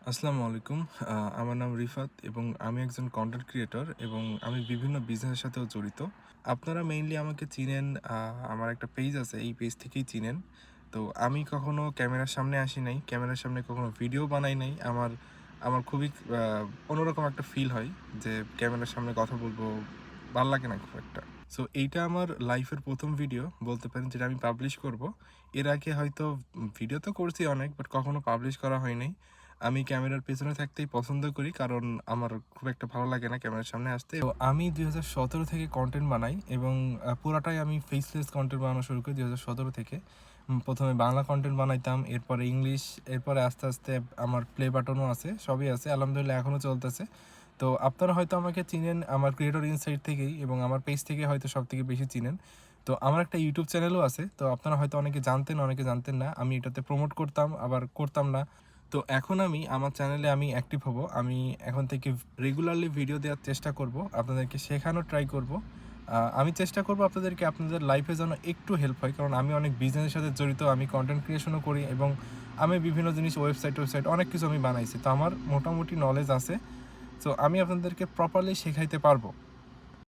আসসালামু আলাইকুম। আমার নাম রিফাত এবং আমি একজন কনটেন্ট ক্রিয়েটর এবং আমি বিভিন্ন বিজনেসের সাথেও জড়িত। আপনারা মেইনলি আমাকে চিনেন, আমার একটা পেজ আছে, এই পেজ থেকেই চিনেন। তো আমি কখনো ক্যামেরার সামনে আসি নাই, ক্যামেরার সামনে কখনো ভিডিও বানাই নাই। আমার আমার খুবই অন্যরকম একটা ফিল হয় যে ক্যামেরার সামনে কথা বলবো, ভাল লাগে না খুব একটা। সো এইটা আমার লাইফের ১ম ভিডিও বলতে পারেন যেটা আমি পাবলিশ করব। এর আগে হয়তো ভিডিও তো করছি অনেক, বাট কখনো পাবলিশ করা হয় নাই। আমি ক্যামেরার পেছনে থাকতেই পছন্দ করি কারণ আমার খুব একটা ভালো লাগে না ক্যামেরার সামনে আসতে। তো আমি ২০১৭ থেকে কন্টেন্ট বানাই এবং পুরাটাই আমি ফেসলেস কন্টেন্ট বানানো শুরু করি ২০১৭ থেকে। প্রথমে বাংলা কন্টেন্ট বানাইতাম, এরপরে ইংলিশ, এরপরে আস্তে আস্তে আমার প্লে বাটনও আছে, সবই আছে, আলহামদুলিল্লাহ এখনও চলতেছে। তো আপনারা হয়তো আমাকে চিনেন আমার ক্রিয়েটর ইনসাইট থেকেই এবং আমার পেজ থেকে হয়তো সব থেকে বেশি চিনেন। তো আমার একটা ইউটিউব চ্যানেলও আছে, তো আপনারা হয়তো অনেকে জানতেন, অনেকে জানতেন না। আমি এটাতে প্রমোট করতাম, আবার করতাম না। তো এখন আমি আমার চ্যানেলে আমি অ্যাক্টিভ হব। আমি এখন থেকে রেগুলারলি ভিডিও দেওয়ার চেষ্টা করব, আপনাদেরকে শেখানোর ট্রাই করব। আমি চেষ্টা করব আপনাদেরকে আপনাদের লাইফে যেন একটু হেল্প হয়, কারণ আমি অনেক বিজনেসের সাথে জড়িত, আমি কন্টেন্ট ক্রিয়েশনও করি এবং আমি বিভিন্ন জিনিস ওয়েবসাইট অনেক কিছু আমি বানাইছি, তো আমার মোটামুটি নলেজ আছে। সো আমি আপনাদেরকে প্রপারলি শেখাইতে পারবো।